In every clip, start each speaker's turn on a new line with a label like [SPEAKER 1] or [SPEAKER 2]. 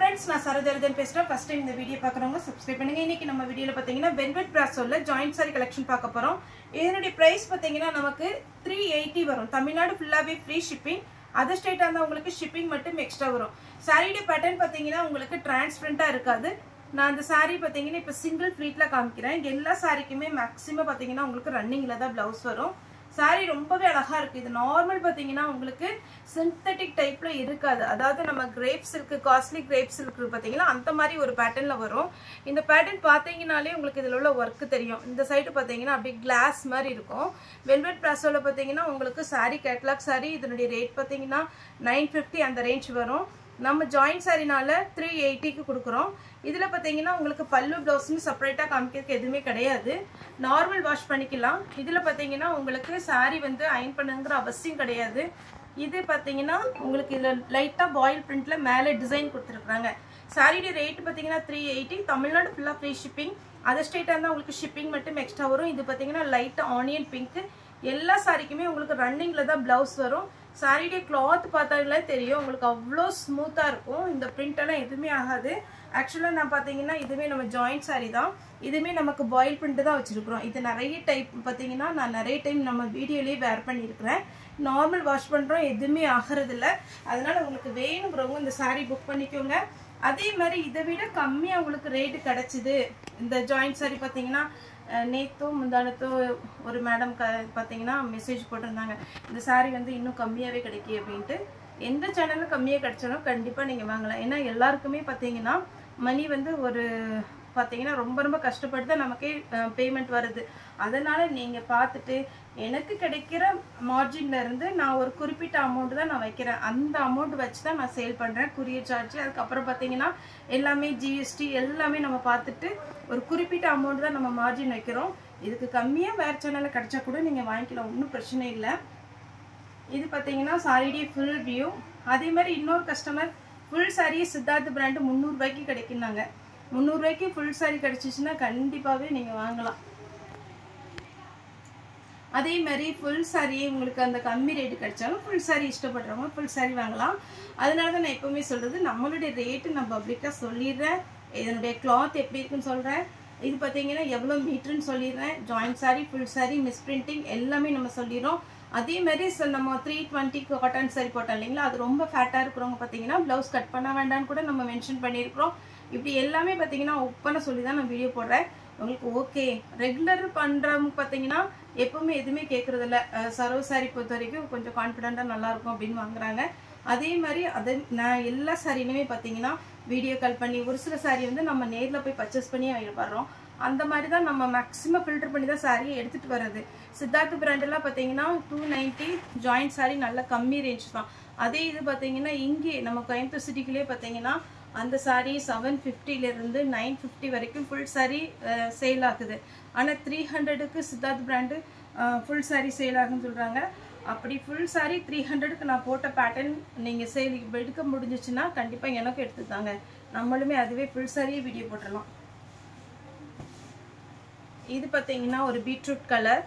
[SPEAKER 1] friends, நான் சரோஜரதன் பேசுறேன். First time இந்த வீடியோ பார்க்குறவங்க சப்ஸ்கிரைப் பண்ணுங்க. இன்னைக்கு நம்ம வீடியோல பாத்தீங்கன்னா வெல்வெட் பிராசோல ஜாயிண்ட் சாரி கலெக்ஷன் பார்க்க போறோம். இதனுடைய பிரைஸ் பாத்தீங்கன்னா நமக்கு 380 வரும். தமிழ்நாடு ஃபுல்லாவே ஃப்ரீ ஷிப்பிங். அதர் ஸ்டேட்டா இருந்தா உங்களுக்கு ஷிப்பிங் மட்டும் எக்ஸ்ட்ரா வரும். சாரியோட பேட்டர்ன் பாத்தீங்கன்னா உங்களுக்கு டிரான்ஸ்பரண்டா இருக்காது. நான் அந்த சாரி பாத்தீங்கன்னா இப்ப சிங்கிள் ஃப்ளீட்ல காமிக்கிறேன். எல்லா சாரிக்குமே மேக்ஸிமம் பாத்தீங்கன்னா உங்களுக்கு ரன்னிங்ல தான் பிளவுஸ் வரும். சாரி ரொம்பவே அழகா இருக்கு. இது நார்மல் பாத்தீங்கன்னா உங்களுக்கு சிந்தட்டிக் டைப்ல இருக்காது. அதாவது நம்ம grape silk, costly grape silk பாத்தீங்கன்னா அந்த மாதிரி ஒரு பேட்டர்ன்ல வரும். இந்த பேட்டர்ன் பாத்தீங்கன்னாலே உங்களுக்கு இதுல உள்ள ஒர்க் தெரியும். இந்த சைடு பாத்தீங்கன்னா அப்படியே கிளாஸ் மாதிரி இருக்கும். வெல்வெட் பிராசோல பாத்தீங்கன்னா உங்களுக்கு சாரி கேட்லாக் சாரி இதனுடைய ரேட் பாத்தீங்கன்னா 950 அந்த ரேஞ்ச் வரும். நம்ம ஜாயிண்ட் சாரினால 380க்கு கொடுக்குறோம். இதுல பாத்தீங்கன்னா உங்களுக்கு பல்லு பிளவுஸ்னு செப்பரேட்டா காமிக்கிறதுக்கு எதுவுமே கிடையாது. நார்மல் வாஷ் பண்ணிக்கலாம். இதுல பாத்தீங்கன்னா உங்களுக்கு சாரி வந்து அயன் பண்ணுங்கிற அவசியம் கிடையாது. இது பாத்தீங்கன்னா உங்களுக்கு இதுல லைட்டா பாயில் பிரிண்ட்ல மேலே டிசைன் கொடுத்துருக்காங்க. சாரியோட ரேட் பாத்தீங்கன்னா 380. தமிழ்நாடு ஃபுல்லா ஃப்ரீ ஷிப்பிங். அதர் ஸ்டேட்டா இருந்தா உங்களுக்கு ஷிப்பிங் மட்டும் எக்ஸ்ட்ரா வரும். இது பாத்தீங்கன்னா லைட் ஆனியன் பிங்க். எல்லா சாரிக்குமே உங்களுக்கு ரன்னிங்ல தான் பிளவுஸ் வரும். சாரியோட கிளாத் பார்த்தாலே தெரியும் உங்களுக்கு அவ்வளோ ஸ்மூத்தா இருக்கும். இந்த பிரிண்ட் எல்லாம் எதுவுமே ஆகாது. ஆக்சுவலா நான் பாத்தீங்கன்னா இதுவே நம்ம ஜாயிண்ட் சாரி தான். இதுவுமே நமக்கு பாயில் பிரிண்ட் தான் வச்சிருக்கிறோம். இது நிறைய டைப் பாத்தீங்கன்னா நான் நிறைய டைம் நம்ம வீடியோலயே வேர் பண்ணியிருக்கிறேன். நார்மல் வாஷ் பண்றோம், எதுவுமே ஆகிறது இல்லை. அதனால உங்களுக்கு வேணுங்கிறவங்க இந்த சாரி புக் பண்ணிக்கோங்க. அதே மாதிரி இதை விட கம்மியா உங்களுக்கு ரேட்டு கிடைச்சிது. இந்த ஜாயிண்ட் சாரி பாத்தீங்கன்னா நேத்தும் முந்தானத்தும் ஒரு மேடம் பாத்தீங்கன்னா மெசேஜ் போட்டிருந்தாங்க, இந்த சாரி வந்து இன்னும் கம்மியாவே கிடைக்கி அப்படின்ட்டு. எந்த சேனல்ல கம்மியா கிடைச்சாலும் கண்டிப்பா நீங்க வாங்கலாம். ஏன்னா எல்லாருக்குமே பாத்தீங்கன்னா மணி வந்து ஒரு பாத்தீங்கன்னா ரொம்ப ரொம்ப கஷ்டப்பட்டு தான் நமக்கே பேமெண்ட் வருது. அதனால நீங்க பார்த்துட்டு எனக்கு கிடைக்கிற மார்ஜின்ல இருந்து நான் ஒரு குறிப்பிட்ட அமௌண்ட் தான் நான் வைக்கிறேன். அந்த அமௌண்ட் வச்சு தான் நான் சேல் பண்றேன். குரியர் சார்ஜ் அதுக்கப்புறம் பாத்தீங்கன்னா எல்லாமே ஜிஎஸ்டி எல்லாமே நம்ம பார்த்துட்டு ஒரு குறிப்பிட்ட அமௌண்ட் தான் நம்ம மார்ஜின் வைக்கிறோம். இதுக்கு கம்மியா வேற சேனல்ல கிடைச்சா கூட நீங்க வாங்கிக்கலாம், ஒன்றும் பிரச்சனை இல்லை. இது பாத்தீங்கன்னா சாரியுடைய ஃபுல் வியூ. அதே மாதிரி இன்னொரு கஸ்டமர் ஃபுல் சாரியே சித்தார்த் பிராண்ட் 300 ரூபாய்க்கு கிடைக்குனாங்க. 300 ரூபாய்க்கு ஃபுல் சாரி கிடைச்சிச்சுன்னா கண்டிப்பாவே நீங்க வாங்கலாம். அதே மாதிரி ஃபுல் சாரியே உங்களுக்கு அந்த கம்மி ரேட்டு கிடைச்சாலும் ஃபுல் சாரி இஷ்டப்படுறவங்க ஃபுல் சாரி வாங்கலாம். அதனால தான் நான் எப்பவுமே சொல்றது, நம்மளுடைய ரேட்டு நான் பப்ளிக்கா சொல்லிடுறேன். இதனுடைய கிளாத் எப்படி இருக்குன்னு சொல்றேன். இது பாத்தீங்கன்னா எவ்வளவு மீட்டர்னு சொல்லிடுறேன். Joint sorry, full sorry, miss printing எல்லாமே நம்ம சொல்லிடுறோம். அதே மாதிரி நம்ம 320 காட்டன் சாரி போட்டோம் இல்லைங்களா, அது ரொம்ப ஃபேட்டா இருக்கிறவங்க பாத்தீங்கன்னா பிளவுஸ் கட் பண்ண வேண்டாம்னு கூட நம்ம மென்ஷன் பண்ணியிருக்கிறோம். இப்படி எல்லாமே பாத்தீங்கன்னா ஓப்பனா சொல்லி தான் நான் வீடியோ போடுறேன். உங்களுக்கு ஓகே. ரெகுலர் பண்றவங்க பாத்தீங்கன்னா எப்பவுமே எதுவுமே கேட்கறது இல்லை. சரோ சாரி பொறுத்த வரைக்கும் கொஞ்சம் கான்ஃபிடென்ட்டா நல்லா இருக்கும் அப்படின்னு வாங்குறாங்க. அதே மாதிரி நான் எல்லா சாரிலுமே பாத்தீங்கன்னா வீடியோ கால் பண்ணி ஒரு சில சாரி வந்து நம்ம நேர்ல போய் பர்ச்சேஸ் பண்ணி வர்றோம். அந்த மாதிரி தான் நம்ம மேக்ஸிமம் ஃபில்டர் பண்ணி தான் சாரியை எடுத்துட்டு வர்றது. சித்தார்த் பிராண்ட் எல்லாம் பாத்தீங்கன்னா 290 ஜாயிண்ட் சாரி நல்ல கம்மி ரேஞ்ச் தான். அதே இது பாத்தீங்கன்னா இங்கே நம்ம கோயம்புத்தூர் சிட்டிக்குள்ளே பாத்தீங்கன்னா அந்த சாரி 750ல இருந்து 950 வரைக்கும் ஃபுல் சாரி சேல் ஆகுது. ஆனா 300க்கு Siddharth brand full sari sale ஆகுன்னு சொல்றாங்க. அப்படி ஃபுல் சாரி 300க்கு நான் போட்ட பேட்டர்ன் நீங்க சேல் எடுக்க முடிஞ்சிச்சுன்னா கண்டிப்பா எனக்கு எடுத்துதாங்க. நம்மளுமே அதுவே ஃபுல் சாரியே வீடியோ போட்டுடலாம். இது பாத்தீங்கன்னா ஒரு பீட்ரூட் கலர்,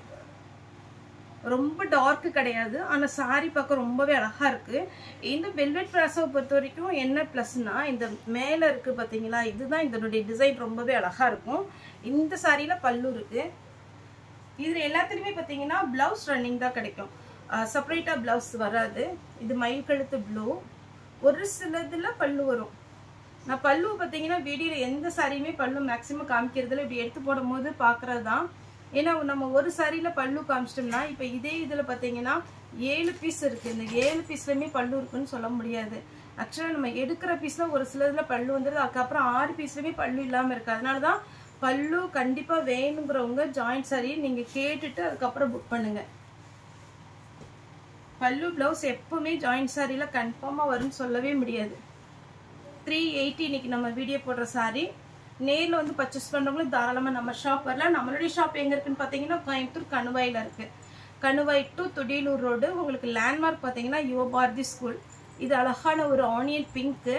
[SPEAKER 1] ரொம்ப டார்க் கிடையாது. ஆனா சாரி பார்க்க ரொம்பவே அழகா இருக்கு. இந்த வெல்வெட் பிராசோவை பொறுத்த வரைக்கும் என்ன பிளஸ்னா, இந்த மேல இருக்கு பாத்தீங்களா, இதுதான் இதனுடைய டிசைன் ரொம்பவே அழகா இருக்கும். இந்த சாரியில பல்லு இருக்கு. இதுல எல்லாத்துலயுமே பாத்தீங்கன்னா பிளவுஸ் ரன்னிங் தான் கிடைக்கும். செப்பரேட்டா பிளவுஸ் வராது. இது மயில் கழுத்து ப்ளூ. ஒரு சிலதுல பல்லு வரும். நான் பல்லு பாத்தீங்கன்னா வீடியோல எந்த சாரியுமே பல்லு மேக்சிமம் காமிக்கிறதுல இப்படி எடுத்து போடும் போது பாக்குறது தான். ஏன்னா நம்ம ஒரு சாரியில பல்லு காமிச்சிட்டோம்னா இப்ப இதே இதுல பாத்தீங்கன்னா 7 பீஸ் இருக்கு. இந்த 7 பீஸ்லயுமே பல்லு இருக்குன்னு சொல்ல முடியாது. ஆக்சுவலா நம்ம எடுக்கிற பீஸ்ல ஒரு சிலதுல பல்லு வந்துருது. அதுக்கப்புறம் 6 பீஸ்லயுமே பல்லு இல்லாம இருக்கு. அதனாலதான் பல்லு கண்டிப்பா வேணுங்கிறவங்க ஜாயிண்ட் சாரி நீங்க கேட்டுட்டு அதுக்கப்புறம் புக் பண்ணுங்க. பல்லு பிளவுஸ் எப்பவுமே ஜாயிண்ட் சாரியில கன்ஃபார்மா வரும்னு சொல்லவே முடியாது. 380 இன்னைக்கு நம்ம வீடியோ போடுற சாரி. நேர்ல வந்து பர்ச்சேஸ் பண்றவங்களும் தாராளமா நம்ம ஷாப் வரலாம். நம்மளுடைய ஷாப் எங்க இருக்குன்னு பாத்தீங்கன்னா கோயம்புத்தூர் கணுவாயில இருக்கு. Kanuvai to Thudiyalur road. உங்களுக்கு லேண்ட்மார்க் பாத்தீங்கன்னா யுவபாரதி ஸ்கூல். இது அழகான ஒரு ஆனியன் பிங்க்.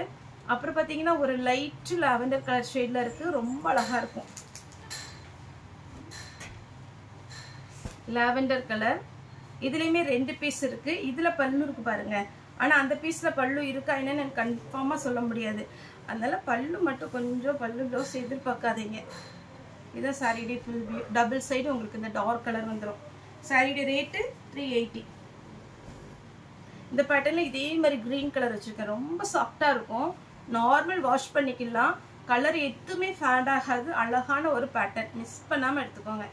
[SPEAKER 1] அப்புறம் பாத்தீங்கன்னா ஒரு லைட் லாவெண்டர் கலர் ஷேட்ல இருக்கு. ரொம்ப அழகா இருக்கும். Lavender colour. இதுலயுமே 2 பீஸ் இருக்கு. இதுல பல்லு இருக்கு பாருங்க. ஆனால் அந்த பீஸில் பல்லு இருக்கா என்னன்னு எனக்கு கன்ஃபார்மாக சொல்ல முடியாது. அதனால பல்லு மட்டும் கொஞ்சம் பல்லு ப்ளவுஸ் எதிர்பார்க்காதீங்க. இதான் சாரியுடைய ஃபுல் வியூ. டபுள் சைடு உங்களுக்கு இந்த டார்க் கலர் வந்துடும். சாரியுடைய ரேட்டு 380. இந்த பேட்டர்னில் இதே மாதிரி க்ரீன் கலர் வச்சுருக்கேன். ரொம்ப சாஃப்டாக இருக்கும். நார்மல் வாஷ் பண்ணிக்கலாம். கலர் எதுவுமே ஃபேட் ஆகாது. அழகான ஒரு பேட்டர்ன். மிஸ் பண்ணாமல் எடுத்துக்கோங்க.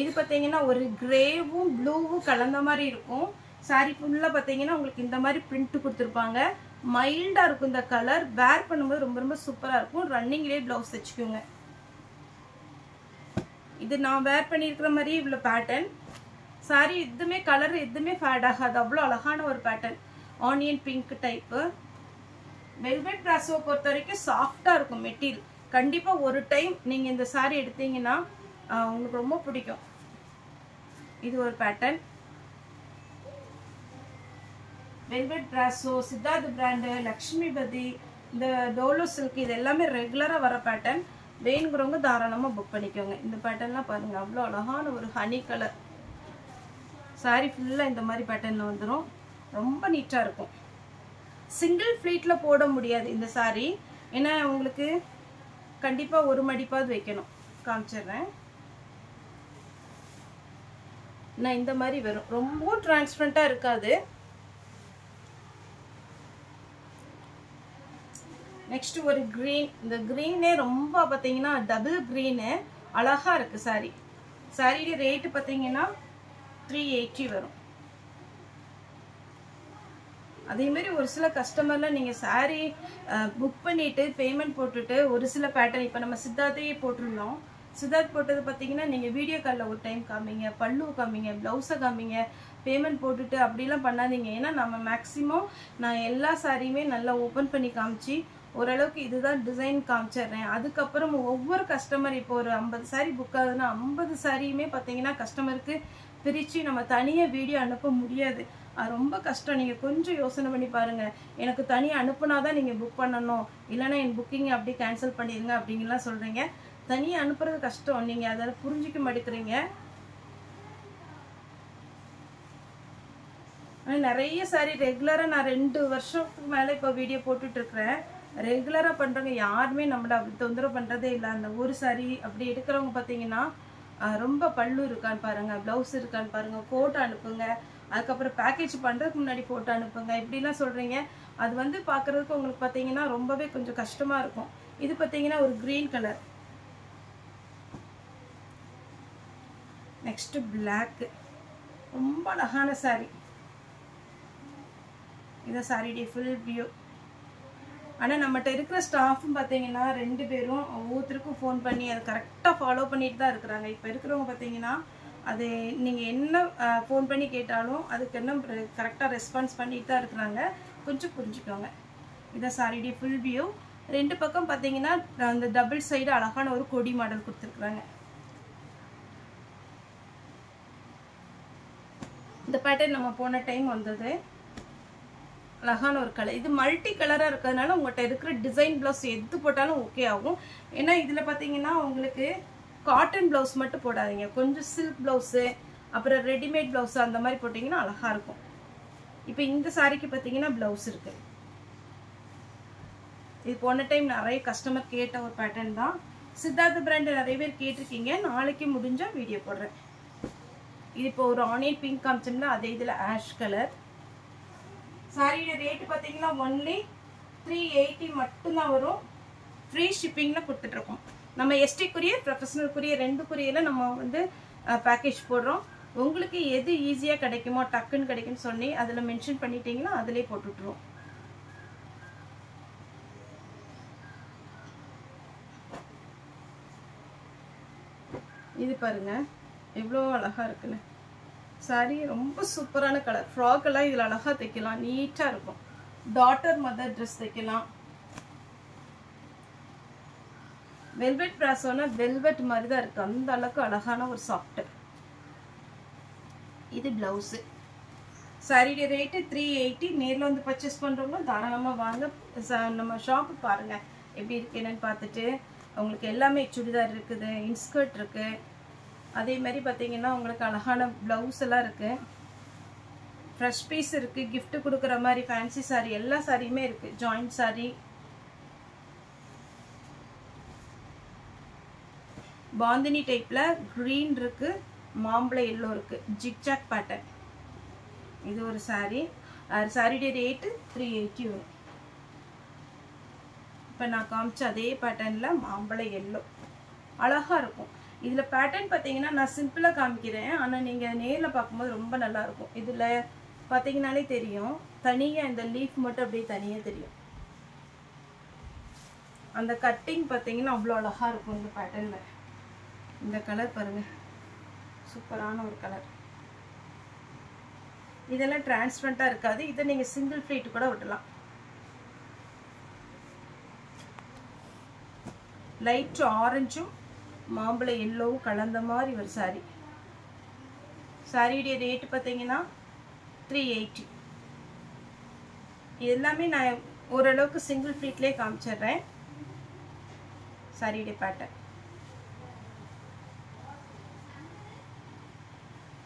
[SPEAKER 1] இது பார்த்தீங்கன்னா ஒரு கிரேவும் ப்ளூவும் கலந்த மாதிரி இருக்கும். சாரி ஃபுல்லாக பார்த்தீங்கன்னா உங்களுக்கு இந்த மாதிரி பிரிண்ட் கொடுத்துருப்பாங்க. மைல்டாக இருக்கும் இந்த கலர். வேர் பண்ணும்போது ரொம்ப ரொம்ப சூப்பராக இருக்கும். ரன்னிங்லேயே ப்ளவுஸ் தைச்சிக்கோங்க. இது நான் வேர் பண்ணியிருக்கிற மாதிரி இவ்வளோ பேட்டர்ன். சாரி எதுவுமே கலர் எதுவுமே ஃபேட் ஆகாது. அவ்வளோ அழகான ஒரு pattern. Onion pink type. Velvet brasso பொறுத்த வரைக்கும் சாஃப்டாக இருக்கும் மெட்டீரியல். கண்டிப்பாக ஒரு டைம் நீங்கள் இந்த சாரி எடுத்தீங்கன்னா உங்களுக்கு ரொம்ப பிடிக்கும். இது ஒரு pattern. Velvet brasso, Siddharth brand, Lakshmipathi, இந்த டோலோ சில்க் இது எல்லாமே ரெகுலராக வர பேட்டர்ன். வேணுங்கிறவங்க தாராளமாக புக் பண்ணிக்கோங்க. இந்த பேட்டர்ன்லாம் பாருங்கள் அவ்வளோ அழகான ஒரு ஹனி கலர். சாரி ஃபுல்லாக இந்த மாதிரி பேட்டர்னில் வந்துடும். ரொம்ப நீட்டாக இருக்கும். சிங்கிள் ஃப்ளீட்டில் போட முடியாது இந்த சாரி. ஏன்னா உங்களுக்கு கண்டிப்பாக ஒரு மடிப்பாவது வைக்கணும். காமிச்சிடுறேன். நான் இந்த மாதிரி வரும். ரொம்ப டிரான்ஸ்பரண்ட்டாக இருக்காது. நெக்ஸ்ட் ஒரு க்ரீன். இந்த க்ரீனே ரொம்ப பார்த்தீங்கன்னா டபுள் க்ரீனு அழகாக இருக்குது சாரி. சாரியோட ரேட்டு பார்த்தீங்கன்னா 380 வரும். அதேமாரி ஒரு சில கஸ்டமர்லாம் நீங்கள் சாரி புக் பண்ணிவிட்டு பேமெண்ட் போட்டுட்டு ஒரு சில பேட்டர்ன் இப்போ நம்ம சித்தார்த்தையே போட்டிருந்தோம். சித்தார்த் போட்டது பார்த்தீங்கன்னா நீங்கள் வீடியோ காலில் ஒரு டைம் காமிங்க, பல்லு காமிங்க, ப்ளவுஸை காமிங்க, பேமெண்ட் போட்டுட்டு அப்படிலாம் பண்ணாதீங்க. ஏன்னா நம்ம மேக்ஸிமம் நான் எல்லா சாரியுமே நல்லா ஓப்பன் பண்ணி காமிச்சு ஓரளவுக்கு இதுதான் டிசைன் காமிச்சிடுறேன். அதுக்கப்புறம் ஒவ்வொரு கஸ்டமர் இப்போ ஒரு 50 சாரி புக் ஆகுதுன்னா 50 சாரியுமே பார்த்தீங்கன்னா கஸ்டமருக்கு பிரித்து நம்ம தனியாக வீடியோ அனுப்ப முடியாது. அது ரொம்ப கஷ்டம். நீங்கள் கொஞ்சம் யோசனை பண்ணி பாருங்கள். எனக்கு தனியாக அனுப்புனா தான் நீங்கள் புக் பண்ணணும், இல்லைன்னா என் புக்கிங்கை அப்படியே கேன்சல் பண்ணிடுங்க அப்படிங்கலாம் சொல்கிறீங்க. தனியாக அனுப்புறது கஷ்டம். நீங்கள் அதை புரிஞ்சிக்க மாட்டேங்கிறீங்க. நிறைய சாரி ரெகுலராக நான் 2 வருஷத்துக்கு மேலே இப்போ வீடியோ போட்டுட்ருக்குறேன். ரெகுலராக பண்ணுறவங்க யாருமே நம்மளை அப்படி தொந்தரவு பண்ணுறதே இல்லை. அந்த ஒரு சாரி அப்படி எடுக்கிறவங்க பார்த்தீங்கன்னா ரொம்ப பல்லு இருக்கான்னு பாருங்கள், ப்ளவுஸ் இருக்கான்னு பாருங்கள், ஃபோட்டோ அனுப்புங்க, அதுக்கப்புறம் பேக்கேஜ் பண்ணுறதுக்கு முன்னாடி ஃபோட்டோ அனுப்புங்க, இப்படிலாம் சொல்கிறீங்க. அது வந்து பார்க்குறதுக்கு உங்களுக்கு பார்த்தீங்கன்னா ரொம்பவே கொஞ்சம் கஷ்டமாக இருக்கும். இது பார்த்தீங்கன்னா ஒரு க்ரீன் கலர். Next block. ரொம்ப அழகான சாரி. இதான் சாரியுடைய ஃபுல் வியூ. ஆனால் நம்மகிட்ட இருக்கிற ஸ்டாஃபும் பார்த்தீங்கன்னா 2 பேரும் ஒவ்வொருத்தருக்கும் ஃபோன் பண்ணி அதை கரெக்டாக ஃபாலோ பண்ணிட்டு தான் இருக்கிறாங்க. இப்போ இருக்கிறவங்க பார்த்தீங்கன்னா அது நீங்கள் என்ன ஃபோன் பண்ணி கேட்டாலும் அதுக்கு என்ன கரெக்டாக ரெஸ்பான்ஸ் பண்ணிட்டு தான் இருக்கிறாங்க. கொஞ்சம் புரிஞ்சுக்கோங்க. இதான் சாரியுடைய ஃபுல் வியூ. 2 பக்கம் பார்த்தீங்கன்னா அந்த டபுள் சைடு அழகான ஒரு கொடி மாடல் கொடுத்துருக்குறாங்க. இந்த பேட்டர்ன் நம்ம போன டைம் வந்தது. அழகான ஒரு கலர். இது மல்டி கலராக இருக்கிறதுனால உங்கள்கிட்ட இருக்கிற டிசைன் ப்ளவுஸ் எது போட்டாலும் ஓகே ஆகும். ஏன்னா இதில் பார்த்தீங்கன்னா உங்களுக்கு காட்டன் ப்ளவுஸ் மட்டும் போடாதீங்க. கொஞ்சம் சில்க் ப்ளவுஸு, அப்புறம் ரெடிமேட் ப்ளவுஸு அந்த மாதிரி போட்டிங்கன்னா அழகாக இருக்கும். இப்போ இந்த சாரிக்கு பார்த்தீங்கன்னா ப்ளவுஸ் இருக்குது. இது போன டைம் நிறைய கஸ்டமர் கேட்ட ஒரு பேட்டர்ன் தான். சித்தார்த் பிராண்டு நிறைய பேர் கேட்டிருக்கீங்க. நாளைக்கு முடிஞ்சால் வீடியோ போடுறேன். இது இப்போ ஒரு ஆனியன் பிங்க் காமிச்சோம்னா அதே இதில் ஆஷ் கலர். சாரியோட ரேட்டு பார்த்தீங்கன்னா ஒன்லி 380 மட்டும்தான் வரும். ஃப்ரீ ஷிப்பிங்கில் கொடுத்துட்ருக்கோம். நம்ம எஸ்டி குரியர், ப்ரொஃபஷனல் குரியர் 2 குரியரில் நம்ம வந்து பேக்கேஜ் போடுறோம். உங்களுக்கு எது ஈஸியாக கிடைக்குமோ டக்குன்னு கிடைக்குன்னு சொல்லி அதில் மென்ஷன் பண்ணிட்டீங்கன்னா அதிலே போட்டுவிட்ருவோம். இது பாருங்க எவ்வளோ அழகாக இருக்குன்னு. சாரி ரொம்ப சூப்பரான கலர். ஃப்ராக் எல்லாம் இதில் அழகாக தைக்கலாம். நீட்டாக இருக்கும். டாட்டர் மதர் ட்ரெஸ் தைக்கலாம். வெல்வெட் பிராசோனா வெல்வெட் மாதிரி தான் இருக்குது. அந்த அளவுக்கு அழகான ஒரு சாஃப்ட். இது ப்ளவுஸு. சாரியோட ரேட்டு 380. நேரில் வந்து பர்ச்சேஸ் பண்ணுறவங்க தாராளமாக வாங்க. நம்ம ஷாப்பு பாருங்கள் எப்படி இருக்கு என்னன்னு பார்த்துட்டு. உங்களுக்கு எல்லாமே சுடிதார் இருக்குது, இன்ஸ்கர்ட் இருக்குது, அதே மாதிரி பார்த்தீங்கன்னா உங்களுக்கு அழகான ப்ளவுஸ் எல்லாம் இருக்குது, ஃப்ரெஷ் பீஸ் இருக்குது, gift கொடுக்குற மாதிரி ஃபேன்சி சாரீ எல்லா சாரியுமே இருக்குது. ஜாயிண்ட் சாரீ, பாந்தினி டைப்பில் க்ரீன் இருக்குது, மாம்பழ எல்லோ இருக்குது, ஜிக்ஜாக் பேட்டர்ன். இது ஒரு சாரீ. சாரியுடைய ரேட்டு 380 வரும். இப்போ நான் காமிச்ச அதே பேட்டர்னில் மாம்பழ எல்லோ அழகாக இருக்கும். இதில் பேட்டர்ன் பார்த்தீங்கன்னா நான் சிம்பிளாக காமிக்கிறேன், ஆனால் நீங்கள் நேரில் பார்க்கும்போது ரொம்ப நல்லாயிருக்கும். இதில் பார்த்தீங்கன்னாலே தெரியும், தனியாக இந்த லீஃப் மட்டும் அப்படியே தனியாக தெரியும். அந்த கட்டிங் பார்த்தீங்கன்னா அவ்வளோ அழகாக இருக்கும் இந்த பேட்டர்னில். இந்த கலர் பாருங்கள், சூப்பரான ஒரு கலர். இதெல்லாம் டிரான்ஸ்பரண்ட்டாக இருக்காது, இதை நீங்கள் சிங்கிள் ஃப்ளீட் கூட விடலாம். லைட் ஆரஞ்சும் மாம்பழ எல்லோவும் கலந்த மாதிரி ஒரு சாரீ. சாரியுடைய ரேட்டு பார்த்தீங்கன்னா 380. இது எல்லாமே நான் ஓரளவுக்கு சிங்கிள் ஃப்ளீட்லேயே காமிச்சிடுறேன். சாரியுடைய பேட்டர்ன்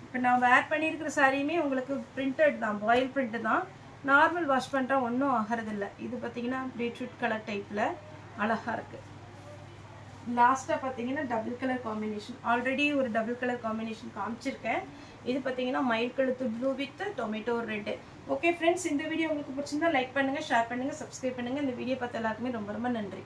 [SPEAKER 1] இப்போ நான் வேர் பண்ணியிருக்கிற சாரியுமே உங்களுக்கு பிரிண்டட் தான், பாயில் பிரிண்ட் தான். நார்மல் வாஷ் பண்ணுறா ஒன்றும் ஆகிறதில்ல. இது பார்த்தீங்கன்னா பீட்ரூட் கலர் டைப்பில் அழகாக இருக்குது. லாஸ்ட்டாக பார்த்தீங்கன்னா டபுள் கலர் காம்பினேஷன், ஆல்ரெடி ஒரு டபுள் கலர் காம்பினேஷன் காமிச்சிருக்கேன். இது பார்த்தீங்கன்னா மயில் கழுத்து blue with tomato red. Okay friends, இந்த வீடியோ உங்களுக்கு பிடிச்சிருந்தா லைக் பண்ணுங்கள், ஷேர் பண்ணுங்கள், சப்ஸ்கிரைப் பண்ணுங்கள். இந்த வீடியோ பார்த்த எல்லாருக்குமே ரொம்ப ரொம்ப நன்றி.